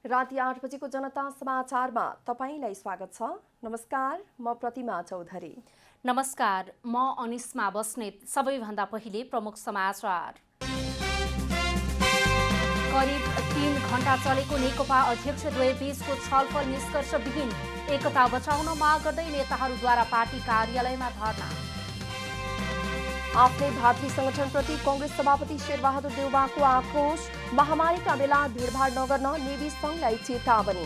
राति 8 बजेको जनता समाचारमा तपाईंलाई स्वागत छ। नमस्कार, म प्रतिमा चौधरी। नमस्कार, म अनिस्मा बस्नेत। सबैभन्दा पहिले प्रमुख समाचार। करिब 3 घण्टा चलेको नेकपा अध्यक्षद्वय बीचको छलफल निष्कर्षविहीन। एकता बचाउन माग गर्दै नेताहरूद्वारा पार्टी कार्यालयमा धरना। आफ्नै भातृ संगठनप्रति कांग्रेस सभापति शेरबहादुर देउवाको आक्रोश। महामारीका बेला भीडभाड नगर्न नेवी संघलाई चेतावनी।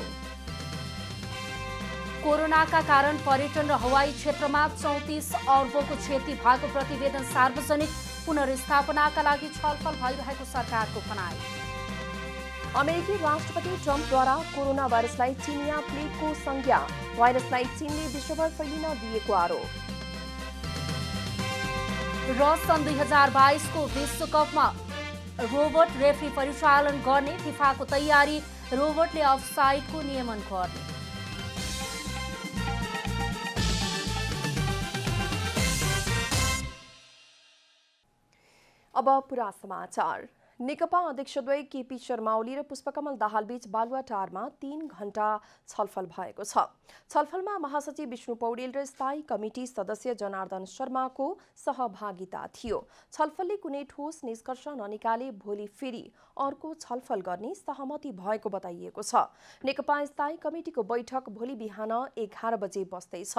कोरोनाका कारण पर्यटन र हवाई क्षेत्रमा 34 अर्बको क्षति भएको प्रतिवेदन सार्वजनिक। पुनर्स्थापनाका लागि छलफल भइरहेको सरकारको भनाइ। अमेरिकी राष्ट्रपति ट्रम्पद्वारा कोरोना भाइरसलाई चिनिया प्लेगको संज्ञा। भाइरसलाई चीनले विश्वभर फैलिन दिएको आरोप। र सन् 2022 को विश्वकपमा रोबोट रेफ्री परिचालन गर्ने फिफाको तयारी। रोबोटले अफसाइडको नियमन गर्ने। अब पुरा समाचार। नेकपा अध्यक्षद्वय केपी शर्मा ओली र पुष्पकमल दाहाल बीच बालुवाटारमा 3 घण्टा छलफल भएको छ। छलफलमा महासचिव विष्णु पौडेल र स्थायी कमिटी सदस्य जनार्दन शर्माको सहभागिता थियो। छलफलले कुनै ठोस निष्कर्ष ननिकाले भोलि फेरि अर्को छलफल गर्ने सहमति भएको बताइएको छ। नेकपा स्थायी कमिटीको बैठक भोलि बिहान 11 बजे बस्दैछ।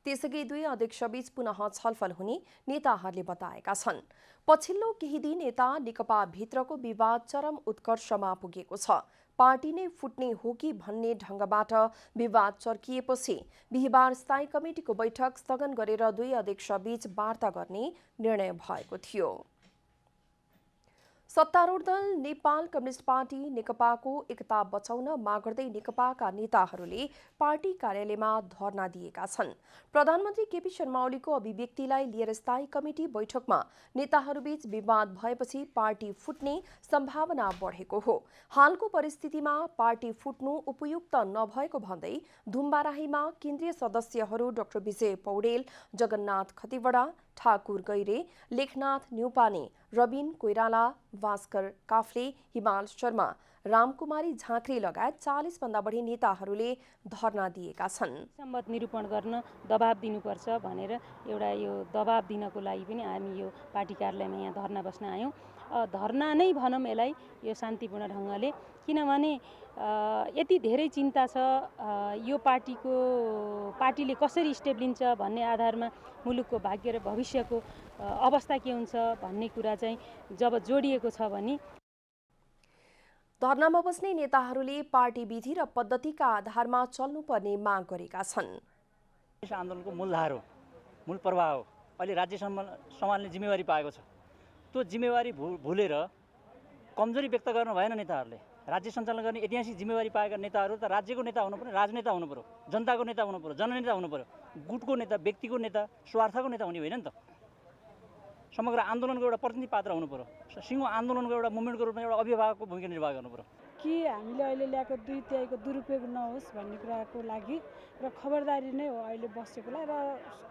त्यसैगरी दुई अध्यक्षबीच पुनः छलफल हुने नेताहरूले बताएका छन्। पछिल्लो केही दिन यता नेकपा भित्रको विवाद चरम उत्कर्षमा पुगेको छ। पार्टी नै फुट्ने हो कि भन्ने ढंगबाट विवाद चर्किएपछि बिहिबार स्थायी कमिटीको बैठक स्थगन गरेर दुई अध्यक्षबीच वार्ता गर्ने निर्णय भएको थियो। सत्तारूढ दल नेपाल कम्युनिस्ट पार्टी नेकपाको एकता बचाउन माग गर्दै नेकपाका नेताहरूले पार्टी कार्यालयमा धरना दिएका छन्। प्रधानमन्त्री केपी शर्मा ओलीको अभिव्यक्तिलाई लिएर स्थायी कमिटी बैठकमा नेताहरूबीच विवाद भएपछि पार्टी फुट्ने सम्भावना बढेको हो। हालको परिस्थितिमा पार्टी फुट्नु उपयुक्त नभएको भन्दै धुम्बाराहीमा केन्द्रीय सदस्यहरू डाक्टर विजय पौडेल, जगन्नाथ खतिवडा, ठाकुर गैरे, लेखनाथ न्यौपाने, रबिन कोइराला, भास्कर काफ्ले, हिमाल शर्मा, रामकुमारी झाँक्री लगायत 40 भन्दा बढी नेताहरूले धरना दिएका छन्। सम्मत निरूपण गर्न दबाब दिनुपर्छ भनेर एउटा यो दबाब दिनको लागि पनि हामी यो पार्टी कार्यालयमा यहाँ धरना बस्न आयौँ। धरना नै भनौँ यसलाई, यो शान्तिपूर्ण ढङ्गले, किनभने यति धेरै चिन्ता छ यो पार्टीले कसरी स्टेप लिन्छ भन्ने आधारमा मुलुकको भाग्य र भविष्यको अवस्था के हुन्छ भन्ने कुरा चाहिँ जब जोडिएको छ भने धरनामा बस्ने नेताहरूले पार्टी विधि र पद्धतिका आधारमा चल्नुपर्ने माग गरेका छन्। यस आन्दोलनको मूलधार हो, मूल प्रवाह हो। अहिले राज्य सम्हाल्ने जिम्मेवारी पाएको छ। त्यो जिम्मेवारी भुलेर कमजोरी व्यक्त गर्न भएन। नेताहरूले राज्य सञ्चालन गर्ने ऐतिहासिक जिम्मेवारी पाएका नेताहरू त राज्यको नेता हुनु पर्यो, राजनेता हुनु पर्यो, जनताको नेता हुनु पर्यो, जननेता हुनु पर्यो। गुटको नेता, व्यक्तिको नेता, स्वार्थको नेता हुने होइन नि त। समग्र आन्दोलनको एउटा प्रतिनिधि पात्र हुनु पर्यो। सिङ्गो आन्दोलनको एउटा मुभमेन्टको रूपमा एउटा अभिभावकको भूमिका निर्वाह गर्नु पर्यो। कि हामीले अहिले ल्याएको 2/3 दुरुपयोग नहोस् भन्ने कुराको लागि र खबरदारी नै हो अहिले बसेकोलाई। र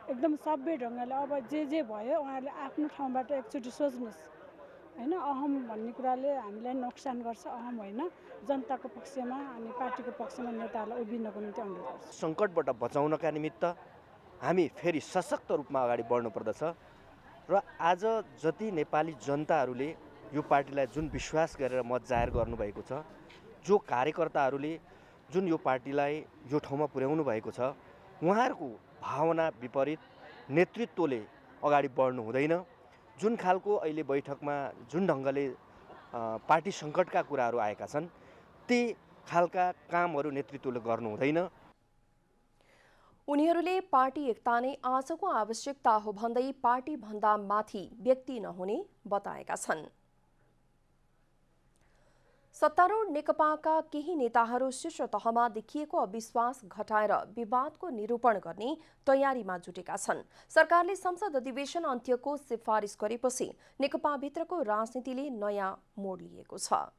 एकदम सभ्य ढङ्गले अब जे भयो उहाँहरूले आफ्नो ठाउँबाट एकचोटि सोच्नुहोस् होइन। अहम भन्ने कुराले हामीलाई नोक्सान गर्छ, अहम होइन। जनताको पक्षमा अनि पार्टीको पक्षमा नेताहरूलाई उभिनको निम्ति अनुरोध गर्छु। सङ्कटबाट बचाउनका निमित्त हामी फेरि सशक्त रूपमा अगाडि बढ्नुपर्दछ। र आज जति नेपाली जनताहरूले यो पार्टीलाई जुन विश्वास गरेर मत जाहेर गर्नुभएको छ, जो कार्यकर्ताहरूले जुन यो पार्टीलाई यो ठाउँमा पुर्याउनु भएको छ, उहाँहरूको भावना विपरीत नेतृत्वले अगाडि बढ्नु हुँदैन। जुन खालको अहिले बैठकमा जुन ढङ्गले पार्टी सङ्कटका कुराहरू आएका छन्, ती खालका कामहरू नेतृत्वले गर्नु हुँदैन। उनीहरूले पार्टी एकता नै आजको आवश्यकता हो भन्दै पार्टी भन्दा माथि व्यक्ति नहुने बताएका छन्। सत्तारूढ नेकपाका केही नेताहरू शीर्ष तहमा देखिएको अविश्वास घटाएर विवादको निरूपण गर्ने तयारीमा जुटेका छन्। सरकारले संसद अधिवेशन अन्त्यको सिफारिस गरेपछि नेकपाभित्रको राजनीतिले नयाँ मोड लिएको छ।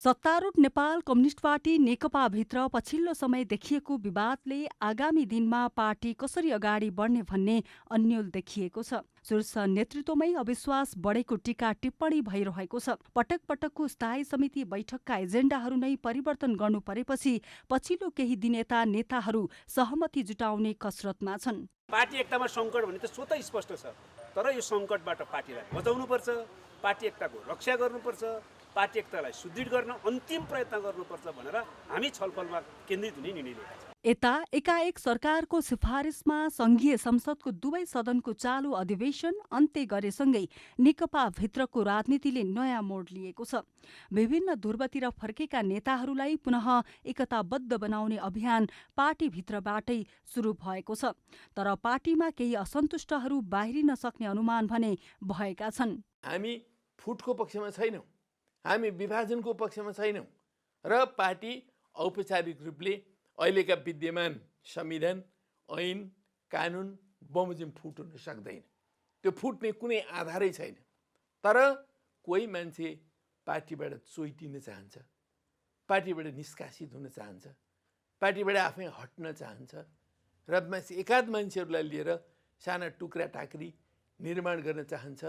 सत्तारूढ नेपाल कम्युनिस्ट पार्टी नेकपाभित्र पछिल्लो समय देखिएको विवादले आगामी दिनमा पार्टी कसरी अगाडि बढ्ने भन्ने अन्यल देखिएको छ। शीर्ष नेतृत्वमै अविश्वास बढेको टीका टिप्पणी भइरहेको छ। पटक पटकको स्थायी समिति बैठकका एजेण्डाहरू नै परिवर्तन गर्नु परेपछि पछिल्लो केही दिन यता नेताहरू सहमति जुटाउने कसरतमा छन्। पार्टी एकतामा सङ्कट भने त स्वतः स्पष्ट छ, तर यो सङ्कटबाट पार्टीलाई बचाउनुपर्छ, पार्टी एकताको रक्षा गर्नुपर्छ, पार्टी एकतालाई सुदृढ गर्न अन्तिम प्रयत्न गर्नुपर्छ भनेर हामी छलफलमा केन्द्रित हुने निर्णय लिएका छौँ। यता एकाएक सरकारको सिफारिसमा संघीय संसदको दुवै सदनको चालु अधिवेशन अन्त्य गरेसँगै नेकपा भित्रको राजनीतिले नयाँ मोड लिएको छ। विभिन्न ध्रुवतिर फर्केका नेताहरूलाई पुनः एकताबद्ध बनाउने अभियान पार्टीभित्रबाटै सुरु भएको छ। तर पार्टीमा केही असन्तुष्टहरू बाहिरिन सक्ने अनुमान भने भएका छन्। हामी फुटको पक्षमा छैनौँ, हामी विभाजनको पक्षमा छैनौँ र पार्टी औपचारिक रूपले अहिलेका विद्यमान संविधान, ऐन, कानुन बमोजिम फुट हुन सक्दैन। त्यो फुट्ने कुनै आधारै छैन। तर कोही मान्छे पार्टीबाट चोइटिन चाहन्छ, पार्टीबाट निष्कासित हुन चाहन्छ, पार्टीबाट आफै हट्न चाहन्छ र एकाध मान्छेहरूलाई लिएर साना टुक्रा टाक्री निर्माण गर्न चाहन्छ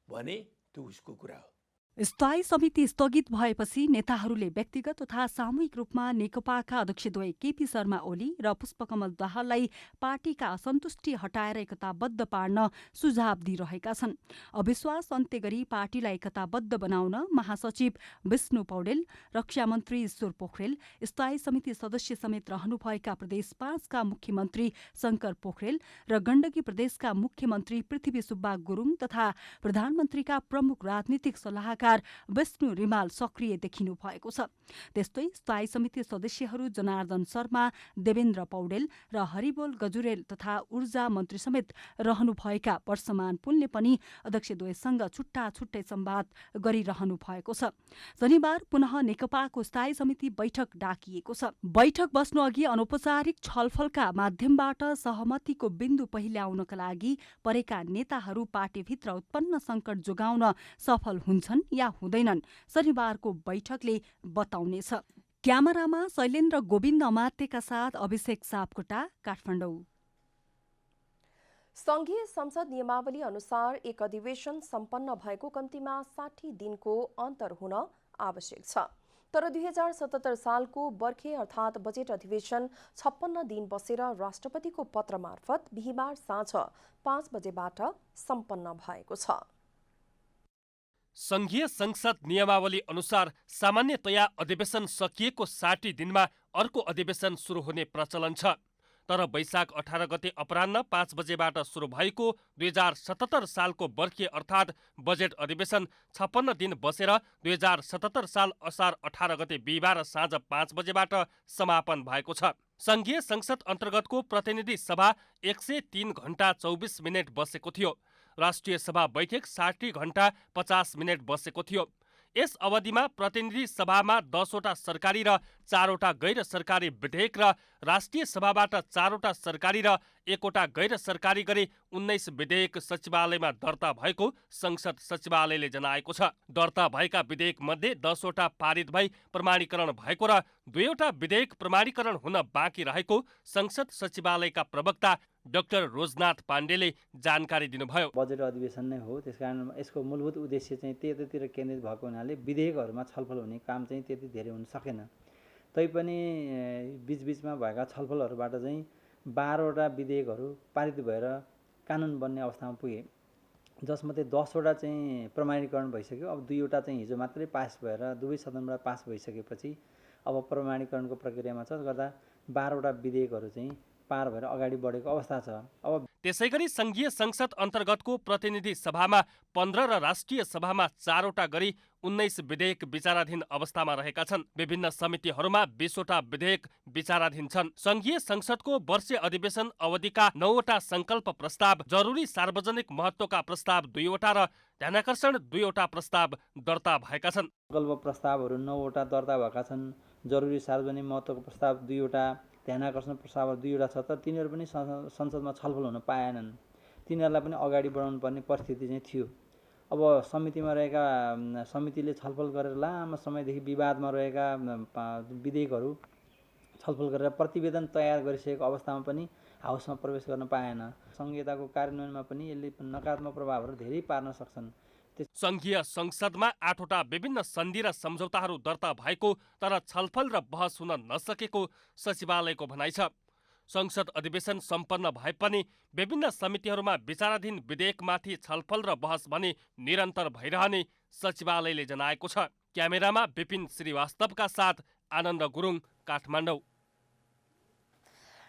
भने त्यो उसको कुरा हो। स्थायी समिति स्थगित भएपछि नेताहरूले व्यक्तिगत तथा सामूहिक रूपमा नेकपाका अध्यक्षद्वय केपी शर्मा ओली र पुष्पकमल दाहाललाई पार्टीका असन्तुष्टि हटाएर एकताबद्ध पार्न सुझाव दिइरहेका छन्। अविश्वास अन्त्य गरी पार्टीलाई एकताबद्ध बनाउन महासचिव विष्णु पौडेल, रक्षा मन्त्री ईश्वर पोखरेल, स्थायी समिति सदस्य समेत रहनुभएका प्रदेश 5 का मुख्यमन्त्री शंकर पोखरेल र गण्डकी प्रदेशका मुख्यमन्त्री पृथ्वी सुब्बा गुरुङ तथा प्रधानमन्त्रीका प्रमुख राजनीतिक सल्लाहकार विष्णु रिमाल सक्रिय देखिनु भएको छ। त्यस्तै स्थायी समिति सदस्यहरू जनार्दन शर्मा, देवेन्द्र पौडेल र हरिबोल गजुरेल तथा ऊर्जा मन्त्री समेत रहनुभएका वर्षमान पुनले पनि अध्यक्षद्वयसँग छुट्टा छुट्टै संवाद गरिरहनु भएको छ। शनिबार पुनः नेकपाको स्थायी समिति बैठक डाकिएको छ। बैठक बस्नु अघि अनौपचारिक छलफलका माध्यमबाट सहमतिको बिन्दु पहिल्याउनका लागि परेका नेताहरू पार्टीभित्र उत्पन्न संकट जोगाउन सफल हुन्छन् या हुँदैनन् शनिबारको बैठकले बताउनेछ। क्यामेरामा शैलेन्द्र गोविन्द अमात्यका साथ अभिषेक सापकोटा, काठमाडौँ। संघीय संसद नियमावली अनुसार एक अधिवेशन सम्पन्न भएको कम्तीमा 60 दिनको अन्तर हुन आवश्यक छ। तर 2077 सालको बर्खे अर्थात् बजेट अधिवेशन 56 दिन बसेर राष्ट्रपतिको पत्र मार्फत बिहीबार साँझ 5 बजेबाट सम्पन्न भएको छ। संघीय संसद नियमावली अनुसार सामान्यतया अधिवेशन सकिएको 60 दिनमा अर्को अधिवेशन सुरु हुने प्रचलन छ। तर वैशाख 18 गते अपराह्न 5 बजेबाट सुरु भएको 2077 सालको बर्खे अर्थात् बजेट अधिवेशन 56 दिन बसेर 2077 साल असार 18 गते बिहीबार साँझ 5 बजेबाट समापन भएको छ। संघीय संसद अन्तर्गतको प्रतिनिधि सभा 103 घण्टा 24 मिनेट बसेको थियो। राष्ट्रिय सभा बैठक 60 घण्टा 50 मिनेट बसेको थियो। यस अवधिमा प्रतिनिधि सभामा 10 वटा सरकारी र 4 वटा गैर सरकारी विधेयक र राष्ट्रिय सभाबाट 4 वटा सरकारी र 1 वटा गैर सरकारी गरी 19 विधेयक सचिवालयमा दर्ता भएको संसद सचिवालयले जनाएको छ। दर्ता भएका विधेयक मध्ये 10 वटा पारित भई प्रमाणीकरण भएको र 2 वटा विधेयक प्रमाणीकरण हुन बाँकी रहेको संसद सचिवालयका प्रवक्ता डाक्टर रोजनाथ पाण्डेले जानकारी दिनुभयो। बजेट अधिवेशन नै हो, त्यसकारण यसको मूलभूत उद्देश्य चाहिँ त्यतातिर केन्द्रित भएको हुनाले विधेयकहरूमा छलफल हुने काम चाहिँ त्यति धेरै हुन सकेन। तैपनि बीचबीचमा भएका छलफलहरूबाट चाहिँ 12 वटा विधेयकहरू पारित भएर कानुन बन्ने अवस्थामा पुगे, जसमध्ये 10 वटा चाहिँ प्रमाणीकरण भइसक्यो। अब 2 वटा चाहिँ हिजो मात्रै पास भएर दुवै सदनबाट पास भइसकेपछि अब प्रमाणीकरणको प्रक्रियामा छ, गर्दा 12 वटा विधेयकहरू चाहिँ पार भएर अगाडि बढेको अवस्था छ। अब त्यसैगरी संघीय संसद अन्तर्गतको प्रतिनिधि सभामा 15 र राष्ट्रिय सभामा 4 वटा गरी 19 विधेयक विचाराधीन अवस्थामा रहेका छन्। विभिन्न समितिहरूमा 20 वटा विधेयक विचाराधीन छन्। संघीय संसदको वर्षीय अधिवेशन अवधिका 9 वटा संकल्प प्रस्ताव, जरुरी सार्वजनिक महत्त्वका प्रस्ताव 2 वटा र ध्यानाकर्षण 2 वटा प्रस्ताव दर्ता भएका छन्। संकल्प प्रस्तावहरू 9 वटा दर्ता भएका छन्। जरुरी सार्वजनिक महत्त्वको प्रस्ताव 2 वटा, ध्यानाकर्षण प्रस्ताव 2 वटा छ, तर तिनीहरू पनि संसदमा छलफल हुन पाएनन्। तिनीहरूलाई पनि अगाडि बढाउनु पर्ने परिस्थिति चाहिँ थियो। अब समितिमा रहेका समितिले छलफल गरेर लामो समयदेखि विवादमा रहेका विधेयकहरू छलफल गरेर प्रतिवेदन तयार गरिसकेको अवस्थामा पनि हाउसमा प्रवेश गर्न पाएन। संहिताको कार्यान्वयनमा पनि यसले नकारात्मक प्रभावहरू धेरै पार्न सक्छन्। संघीय संसदमा 8वटा विभिन्न सन्धि र सम्झौताहरू दर्ता भएको तर छलफल र बहस हुन नसकेको सचिवालयको भनाइ छ। संसद अधिवेशन सम्पन्न भए पनि विभिन्न समितिहरूमा विचाराधीन विधेयकमाथि छलफल र बहस भने निरन्तर भइरहने सचिवालयले जनाएको छ। क्यामेरामा विपिन श्रीवास्तवका साथ आनन्द गुरुङ, काठमाडौँ।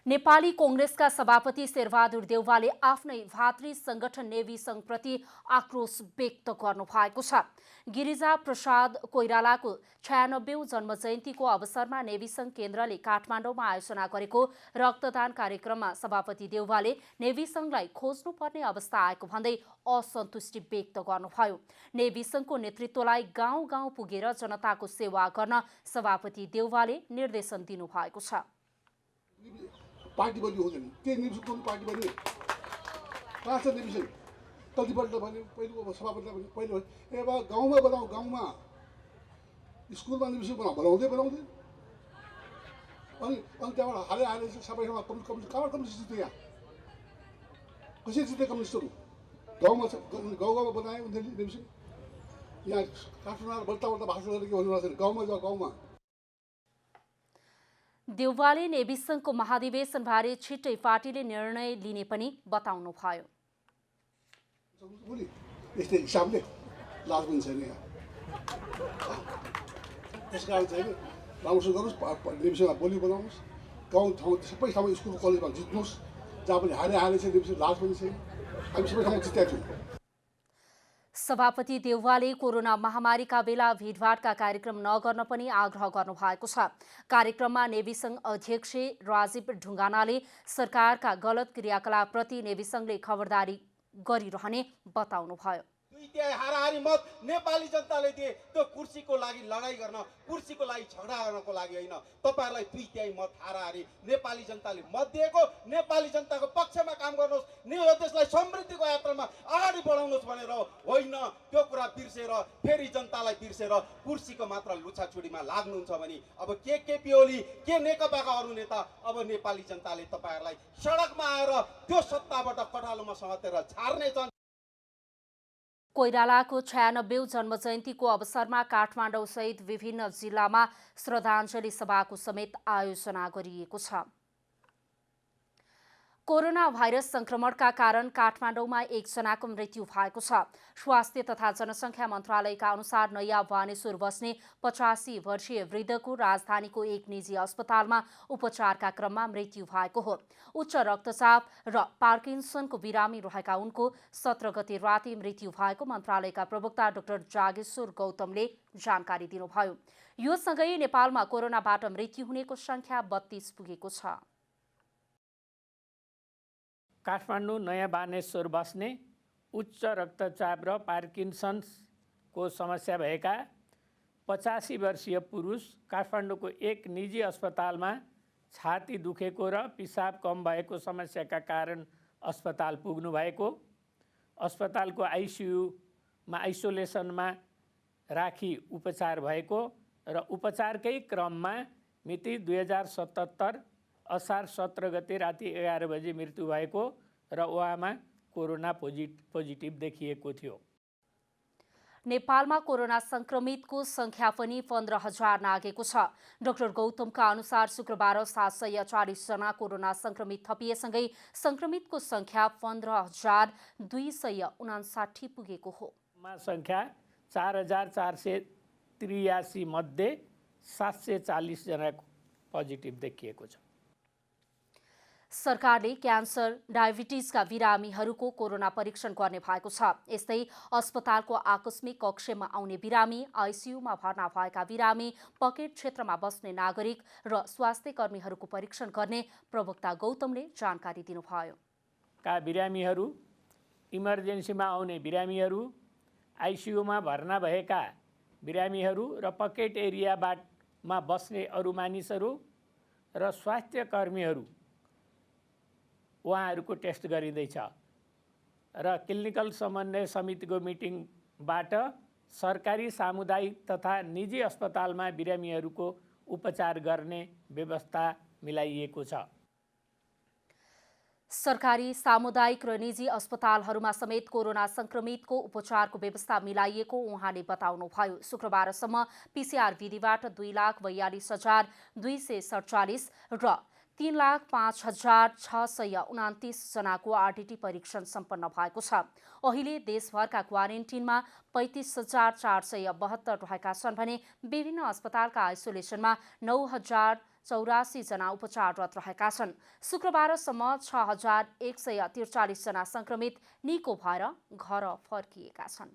नेपाली कांग्रेसका सभापति शेरबहादुर देउवाले आफ्नै भातृ संगठन नेवी संघप्रति आक्रोश व्यक्त गर्नुभएको छ। गिरिजा प्रसाद कोइरालाको 96औं जन्मजयन्तीको अवसरमा नेवी संघ केन्द्रले काठमाडौँमा आयोजना गरेको रक्तदान कार्यक्रममा सभापति देउवाले नेवी संघलाई खोज्नुपर्ने अवस्था आएको भन्दै असन्तुष्टि व्यक्त गर्नुभयो। नेवी संघको नेतृत्वलाई गाउँ गाउँ पुगेर जनताको सेवा गर्न सभापति देउवाले निर्देशन दिनुभएको छ। पार्टी बन्यो हुँदैन, त्यही निर्देशन पार्टी बन्यो। कहाँ छ निर्देशन? कतिपल्ट भन्यो, पहिलो सभापतिलाई भन्यो, पहिलो अब गाउँमा बनाऊ, गाउँमा स्कुलमा निर्देशन बनाउँदै अनि त्यहाँबाट हाले सबै ठाउँमा कम्युनिस्ट कहाँबाट कम्युनिस्ट जित्यो? यहाँ कसरी जित्यो कम्युनिस्टहरू? गाउँमा बनायो उनीहरूले निर्देशन। यहाँ काठमाडौँ बल्टा भाषण गरेर के भन्नु छैन, गाउँमा जाऊ, गाउँमा। देउवाले नेवी संघको महाधिवेशनबारे छिट्टै पार्टीले निर्णय लिने पनि बताउनु भयो। यस्तै हिसाबले लाज पनि छैन यहाँ, त्यस कारण चाहिँ राम्रोसँग गर्नुहोस्, नेवीसँग बोली बनाउनुहोस्, गाउँ ठाउँ सबै ठाउँमा स्कुल कलेजमा जित्नुहोस्। जहाँ पनि हारे छ नेवीसँग लाज पनि छैन, हामी सबै ठाउँमा जितेका छौँ। सभापति देउवाले कोरोना महामारीका बेला भिडभाडका कार्यक्रम नगर्न पनि आग्रह गर्नुभएको छ। कार्यक्रममा नेवी संघ अध्यक्ष राजीव ढुङ्गानाले सरकारका गलत क्रियाकलापप्रति नेवी संघले खबरदारी गरिरहने बताउनुभयो। हाराहारी मत नेपाली जनताले दिए, त्यो कुर्सीको लागि लडाई गर्न, कुर्सीको लागि झगडा गर्नको लागि होइन। तपाईहरुलाई 2 तिहाई मत हाराहारी नेपाली जनताले मत दिएको, नेपाली जनताको पक्षमा काम गर्नुहोस्, यो देशलाई समृद्धिको यात्रामा अगाडि बढाउनुहोस् भनेर होइन। त्यो कुरा बिर्सेर फेरि जनतालाई बिर्सेर कुर्सीको मात्र लुछाचुडीमा लाग्नुहुन्छ भने अब केपी ओली, के नेकपाका अरू नेता, अब नेपाली जनताले तपाईहरुलाई सडकमा आएर त्यो सत्ताबाट कठालोमा समातेर छाड्ने छन्। कोइरालाको 96औं जन्मजयन्तीको अवसरमा काठमाडौँ सहित विभिन्न जिल्लामा श्रद्धाञ्जली सभाको समेत आयोजना गरिएको छ। कोरोना भाइरस संक्रमणका कारण काठमाडौँमा 1 जनाको मृत्यु भएको छ। स्वास्थ्य तथा जनसङ्ख्या मन्त्रालयका अनुसार नयाँ वानेश्वर बस्ने 85 वर्षीय वृद्धको राजधानीको एक निजी अस्पतालमा उपचारका क्रममा मृत्यु भएको हो। उच्च रक्तचाप र पार्किन्सनको बिरामी रहेका उनको 17 गते राति मृत्यु भएको मन्त्रालयका प्रवक्ता डाक्टर जागेश्वर गौतमले जानकारी दिनुभयो। यो सँगै नेपालमा कोरोनाबाट मृत्यु हुनेको संख्या 32 पुगेको छ। काठमाडौँ नयाँ बानेश्वर बस्ने उच्च रक्तचाप र पार्किन्सनको समस्या भएका 85 वर्षीय पुरुष काठमाडौँको एक निजी अस्पतालमा छाती दुखेको र पिसाब कम भएको समस्याका कारण अस्पताल पुग्नु भएको, अस्पतालको आइसियुमा आइसोलेसनमा राखी उपचार भएको र उपचारकै क्रममा मिति 2077 असार 17 गते राति 11 बजे मृत्यु भएको र उहाँमा कोरोना पोजिटिभ देखिएको थियो। नेपालमा कोरोना संक्रमितको संख्या पनि 15,000 नागेको छ। डाक्टर गौतमका अनुसार शुक्रबार 740 जना कोरोना संक्रमित थपिएसँगै संक्रमितको संख्या 15,259 पुगेको हो। संख्या 4,483 मध्ये 740 जना पोजिटिभ देखिएको छ। सरकारले क्यान्सर, डायबिटिजका बिरामीहरूको कोरोना परीक्षण गर्ने भएको छ। यस्तै अस्पतालको आकस्मिक कक्षमा आउने बिरामी, आइसियुमा भर्ना भएका बिरामी, पकेट क्षेत्रमा बस्ने नागरिक र स्वास्थ्य कर्मीहरूको परीक्षण गर्ने प्रवक्ता गौतमले जानकारी दिनुभयो। का बिरामीहरू, इमर्जेन्सीमा आउने बिरामीहरू, आइसियुमा भर्ना भएका बिरामीहरू र पकेट एरियामा बस्ने अरू मानिसहरू र स्वास्थ्य कर्मीहरू उहाँहरूको टेस्ट गरिँदैछ र क्लिनिकल समन्वय समितिको मिटिङ बाट सरकारी सामुदायिक तथा निजी अस्पतालमा बिरामीहरूको उपचार गर्ने व्यवस्था मिलाइएको छ। सरकारी सामुदायिक र निजी अस्पतालहरूमा समेत कोरोना संक्रमितको उपचारको व्यवस्था मिलाइएको उहाँले बताउनुभयो। शुक्रबारसम्म PCR विधिबाट 2,42,247 र 3,05,629 जनाको RDT परीक्षण सम्पन्न भएको छ। अहिले देशभरका क्वारेन्टिनमा 35,472 रहेका छन् भने विभिन्न अस्पतालका आइसोलेसनमा 9,084 जना उपचाररत रहेका छन्। शुक्रबारसम्म 6,143 जना संक्रमित निको भएर घर फर्किएका छन्।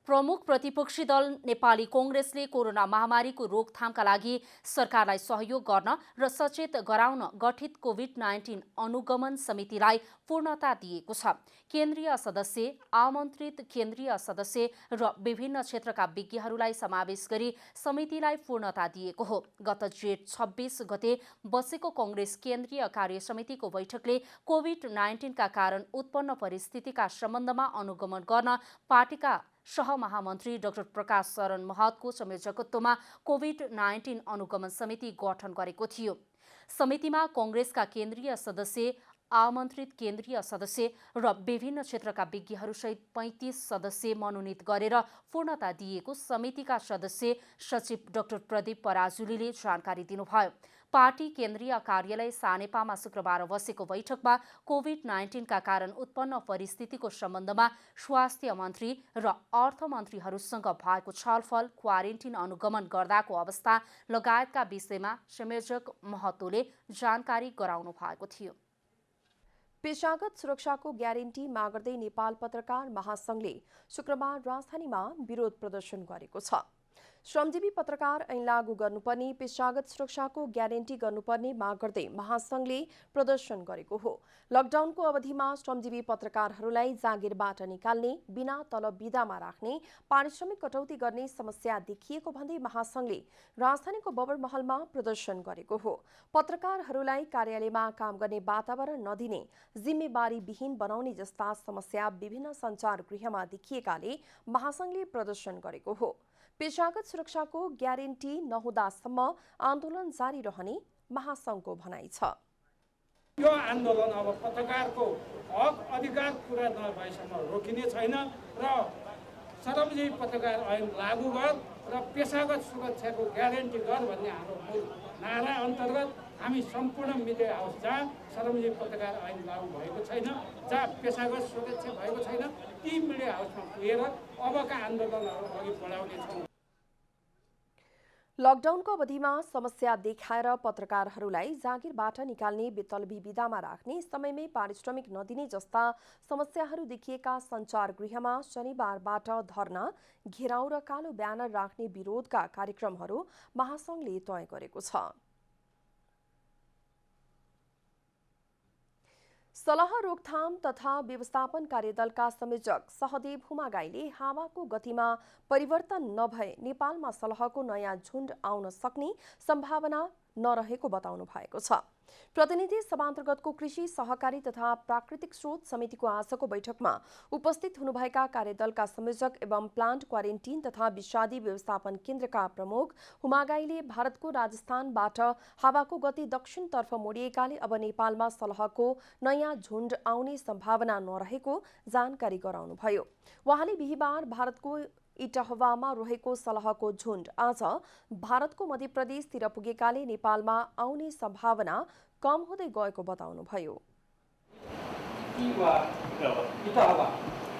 प्रमुख प्रतिपक्षी दल नेपाली कांग्रेसले कोरोना महामारीको रोकथामका लागि सरकारलाई सहयोग गर्न र सचेत गराउन गठित कोभिड-19 अनुगमन समितिलाई पूर्णता दिएको छ। केन्द्रीय सदस्य, आमन्त्रित केन्द्रीय सदस्य र विभिन्न क्षेत्रका विज्ञहरूलाई समावेश गरी समितिलाई पूर्णता दिएको हो। गत जेठ 26 गते बसेको कांग्रेस केन्द्रीय कार्य समितिको बैठकले कोभिड-19 का कारण उत्पन्न परिस्थितिका सम्बन्धमा अनुगमन गर्न पार्टीका सहमहामन्त्री डाक्टर प्रकाश शरण महतको संयोजकत्वमा कोभिड-19 अनुगमन समिति गठन गरेको थियो। समितिमा कांग्रेसका केन्द्रीय सदस्य, आमन्त्रित केन्द्रीय सदस्य र विभिन्न क्षेत्रका विज्ञहरूसहित 35 सदस्य मनोनित गरेर पूर्णता दिएको समितिका सदस्य सचिव डाक्टर प्रदीप पराजुलीले जानकारी दिनुभयो। पार्टी केन्द्रीय कार्यालय सानेपामा शुक्रबार बसेको बैठकमा कोभिड-19 का कारण उत्पन्न परिस्थितिको सम्बन्धमा स्वास्थ्य मन्त्री र अर्थमन्त्रीहरूसँग भएको छलफल, क्वारेन्टिन अनुगमन गर्दाको अवस्था लगायतका विषयमा संयोजक महतोले जानकारी गराउनु भएको थियो। पेशागत सुरक्षाको ग्यारेन्टी माग गर्दै नेपाल पत्रकार महासंघले शुक्रबार राजधानीमा विरोध प्रदर्शन गरेको छ। श्रमजीवी पत्रकार ऐन लागू गर्नुपर्ने, पेशागत सुरक्षाको ग्यारेन्टी गर्नुपर्ने माग गर्दै महासंघले प्रदर्शन गरेको हो। लकडाउनको अवधिमा श्रमजीवी पत्रकारहरूलाई जागिरबाट निकाल्ने, बिना तलब बिदामा राख्ने, पारिश्रमिक कटौती गर्ने समस्या देखिएको भन्दै महासंघले राजधानीको बबर महलमा प्रदर्शन गरेको हो। पत्रकारहरूलाई कार्यालयमा काम गर्ने वातावरण नदिने, जिम्मेवारीविहीन बनाउने जस्ता समस्या विभिन्न सञ्चार गृहमा देखिएकाले महासंघले प्रदर्शन गरेको हो। पेशागत सुरक्षाको ग्यारेन्टी नहुँदासम्म आन्दोलन जारी रहने महासंघको भनाइ छ। यो आन्दोलन अब पत्रकारको हक अधिकार पूरा नभएसम्म रोकिने छैन र श्रमजीवी पत्रकार ऐन लागू गर र पेशागत सुरक्षाको ग्यारेन्टी गर भन्ने हाम्रो मूल नारा अन्तर्गत हामी सम्पूर्ण मिडिया हाउस जहाँ श्रमजीवी पत्रकार ऐन लागू भएको छैन, जहाँ पेशागत सुरक्षा भएको छैन, ती मिडिया हाउसमा पुगेर अबका आन्दोलनहरू अघि बढाउनेछौँ। लकडाउनको अवधिमा समस्या देखाएर पत्रकारहरूलाई जागिरबाट निकाल्ने, बेतलबी बिदामा राख्ने, समयमै पारिश्रमिक नदिने जस्ता समस्याहरू देखिएका सञ्चार गृहमा शनिबारबाट धरना, घेराउ र कालो ब्यानर राख्ने विरोधका कार्यक्रमहरू महासंघले तय गरेको छ। सल्लाह रोकथाम तथा व्यवस्थापन कार्यदलका संयोजक सहदेव हुमागाईले हावाको गतिमा परिवर्तन नभए नेपालमा सल्लाहको नयाँ झुण्ड आउन सक्ने सम्भावना नरहेको बताउनु भएको छ। प्रतिनिधि सभान्तर्गतको कृषि, सहकारी तथा प्राकृतिक स्रोत समितिको आजको बैठकमा उपस्थित हुनुभएका कार्यदलका संयोजक एवं प्लान्ट क्वारेन्टिन तथा विषादी व्यवस्थापन केन्द्रका प्रमुख हुमागाईले भारतको राजस्थानबाट हावाको गति दक्षिणतर्फ मोडिएकाले अब नेपालमा सल्लाहको नयाँ झुण्ड आउने सम्भावना नरहेको जानकारी गराउनुभयो। उहाँले बिहिबार भारतको इटाहवामा रहेको सल्लाहको झुण्ड आज भारतको मध्य प्रदेशतिर पुगेकाले नेपालमा आउने सम्भावना कम हुँदै गएको बताउनुभयो।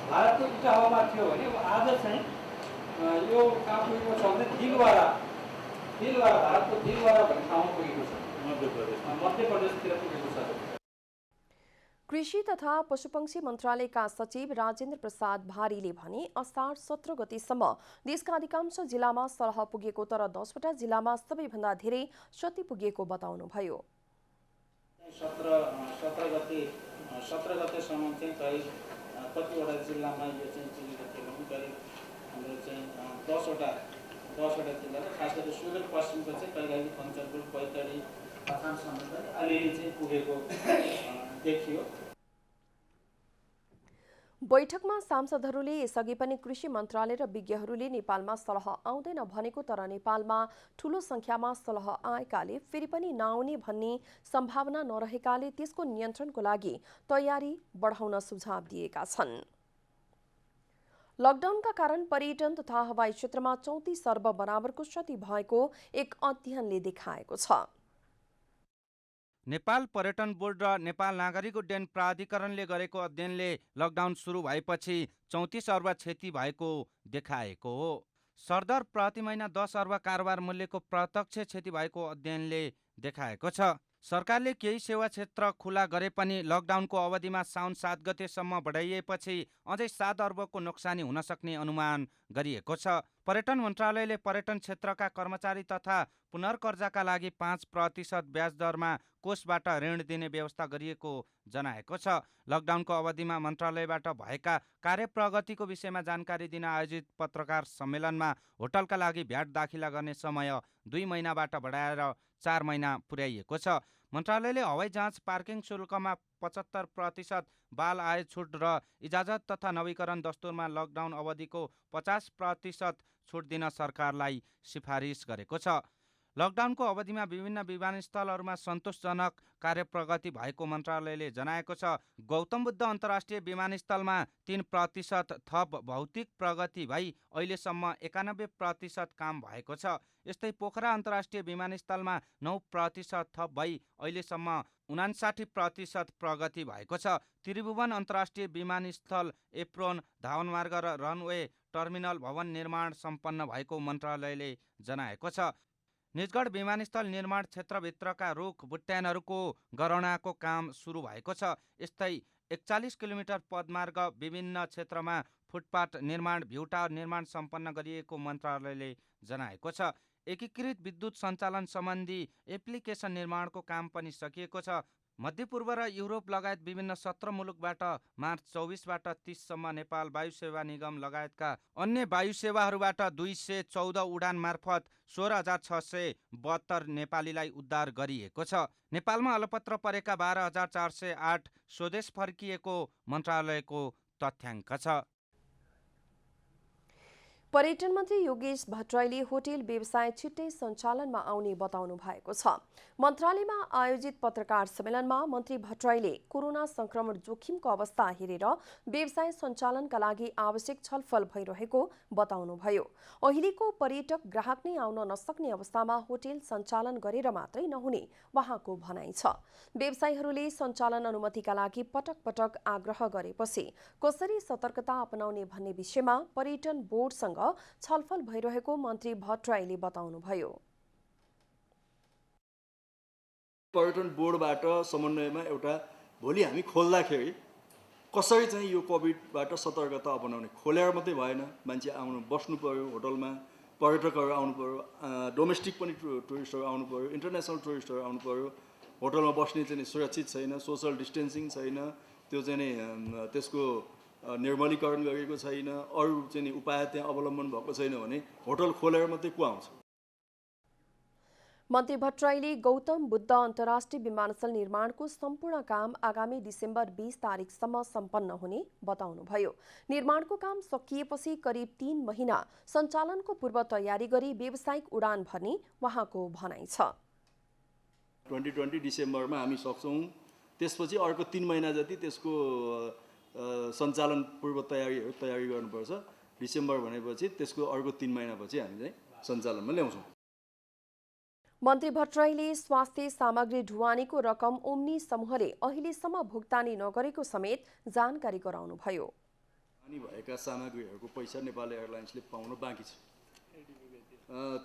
भारतको इटाहवामा थियो भने आज चाहिँ यो काठमाडौँको चल्दै दिलवारा भारतको दिलवारा भन्ने ठाउँमा पुगेको छ, मध्य प्रदेशतिर पुगेको छ। कृषि तथा पशुपक्षी मन्त्रालयका सचिव राजेन्द्र प्रसाद भारीले भने असार 17 गतेसम्म देशका अधिकांश जिल्लामा सल्लाह पुगेको तर 10वटा जिल्लामा सबैभन्दा धेरै क्षति पुगेको बताउनुभयो। 17 गतेसम्म चाहिँ करिब कतिवटा जिल्लामा यो चाहिँ चिनेको थियो भने करिब हाम्रो चाहिँ 10वटा जिल्ला र खास गरी सुदूरपश्चिमको चाहिँ कहिले कञ्चनपुर, पैतडी, अछामसम्म अलिअलि चाहिँ पुगेको देखियो। बैठकमा सांसदहरूले यसअघि पनि कृषि मन्त्रालय र विज्ञहरूले नेपालमा सलह आउँदैन भनेको, तर नेपालमा ठूलो संख्यामा सलह आएकाले फेरि पनि नआउने भन्ने सम्भावना नरहेकाले त्यसको नियन्त्रणको लागि तयारी बढाउन सुझाव दिएका छन्। लकडाउनका कारण पर्यटन तथा हवाई क्षेत्रमा 34 अर्ब बराबरको क्षति भएको एक अध्ययनले देखाएको छ। नेपाल पर्यटन बोर्ड र नेपाल नागरिक उड्डयन प्राधिकरणले गरेको अध्ययनले लकडाउन सुरु भएपछि 34 अर्ब क्षति भएको देखाएको हो। सरदर प्रति महिना 10 अर्ब कारोबार मूल्यको प्रत्यक्ष क्षति भएको अध्ययनले देखाएको छ। सरकारले केही सेवा क्षेत्र खुला गरे पनि लकडाउनको अवधिमा साउन 7 गतेसम्म बढाइएपछि अझै 7 अर्बको नोक्सानी हुन सक्ने अनुमान गरिएको छ। पर्यटन मन्त्रालयले पर्यटन क्षेत्रका कर्मचारी तथा पुनर्कर्जाका लागि 5% ब्याज दरमा कोषबाट ऋण दिने व्यवस्था गरिएको जनाएको छ। लकडाउनको अवधिमा मन्त्रालयबाट भएका कार्यप्रगतिको विषयमा जानकारी दिन आयोजित पत्रकार सम्मेलनमा होटलका लागि भ्याट दाखिला गर्ने समय 2 महिनाबाट बढाएर 4 महिना पुर्याइएको छ। मन्त्रालयले हवाई जहाज पार्किङ शुल्कमा 75% बाल आय छुट र इजाजत तथा नवीकरण दस्तुरमा लकडाउन अवधिको 50% छुट दिन सरकारलाई सिफारिस गरेको छ। लकडाउनको अवधिमा विभिन्न विमानस्थलहरूमा सन्तोषजनक कार्यप्रगति भएको मन्त्रालयले जनाएको छ। गौतम बुद्ध अन्तर्राष्ट्रिय विमानस्थलमा 3% थप भौतिक प्रगति भई अहिलेसम्म 91% काम भएको छ। यस्तै पोखरा अन्तर्राष्ट्रिय विमानस्थलमा 9% थप भई अहिलेसम्म 59% प्रगति भएको छ। त्रिभुवन अन्तर्राष्ट्रिय विमानस्थल, एप्रोन, धावन मार्ग र रनवे टर्मिनल भवन निर्माण सम्पन्न भएको मन्त्रालयले जनाएको छ। निजगढ विमानस्थल निर्माण क्षेत्रभित्रका रुख बुट्यानहरूको गणनाको काम सुरु भएको छ। यस्तै 41 किलोमिटर पदमार्ग, विभिन्न क्षेत्रमा फुटपाथ निर्माण, भ्यू टावर निर्माण सम्पन्न गरिएको मन्त्रालयले जनाएको छ। एकीकृत विद्युत सञ्चालन सम्बन्धी एप्लिकेसन निर्माणको काम पनि सकिएको छ। मध्यपूर्व र युरोप लगायत विभिन्न 17 मुलुकबाट मार्च 24बाट 30सम्म नेपाल वायु सेवा निगम लगायतका अन्य वायु सेवाहरूबाट 214 उडान मार्फत 16,672 नेपालीलाई उद्धार गरिएको छ। नेपालमा अलपत्र परेका 12,408 स्वदेश फर्किएको मन्त्रालयको तथ्याङ्क छ। पर्यटन मन्त्री योगेश भट्टराईले होटेल व्यवसाय छिट्टै सञ्चालनमा आउने बताउनु भएको छ। मन्त्रालयमा आयोजित पत्रकार सम्मेलनमा मन्त्री भट्टराईले कोरोना संक्रमण जोखिमको अवस्था हेरेर व्यवसाय सञ्चालनका लागि आवश्यक छलफल भइरहेको बताउनुभयो। अहिलेको पर्यटक ग्राहक नै आउन नसक्ने अवस्थामा होटेल सञ्चालन गरेर मात्रै नहुने उहाँको भनाइ छ। व्यवसायीहरूले सञ्चालन अनुमतिका लागि पटक पटक आग्रह गरेपछि कसरी सतर्कता अपनाउने भन्ने विषयमा पर्यटन बोर्डसँग छलफल भइरहेको मन्त्री भट्टराईले बताउनुभयो। पर्यटन बोर्डबाट समन्वयमा एउटा भोलि हामी खोल्दाखेरि कसरी चाहिँ यो कोभिडबाट सतर्कता अपनाउने, खोलेर मात्रै भएन, मान्छे आउनु बस्नु पर्यो, होटलमा पर्यटकहरू आउनु पर्यो, डोमेस्टिक पनि टुरिस्टहरू आउनु पर्यो, इन्टरनेसनल टुरिस्टहरू आउनु पर्यो। होटलमा बस्ने चाहिँ सुरक्षित छैन, सोसल डिस्टेन्सिङ छैन, त्यो चाहिँ त्यसको निर्मलीकरण गरिएको छैन, अरू चाहिँ उपाय त्यहाँ अवलम्बन भएको छैन भने होटल खोलेर मात्रै को आउँछ। मन्त्री भट्टराईले गौतम बुद्ध अन्तर्राष्ट्रिय विमानस्थल निर्माणको सम्पूर्ण काम आगामी डिसेम्बर 20 तारिकसम्म सम्पन्न हुने बताउनुभयो। निर्माणको काम सकिएपछि करिब 3 महिना सञ्चालनको पूर्व तयारी गरी व्यावसायिक उडान भर्ने उहाँको भनाइ छ। 2020 डिसेम्बरमा हामी सक्छौँ, त्यसपछि अर्को 3 महिना जति त्यसको सञ्चालन पूर्व तयारी गर्नुपर्छ। डिसेम्बर भनेपछि त्यसको अर्को 3 महिनापछि हामी चाहिँ सञ्चालनमा ल्याउँछौँ। मन्त्री भट्टराईले स्वास्थ्य सामग्री ढुवानीको रकम ओम्नी समूहले अहिलेसम्म भुक्तानी नगरेको समेत जानकारी गराउनुभयो। हानि भएका सामग्रीहरूको पैसा नेपाल एयरलाइन्सले पाउन बाँकी छ।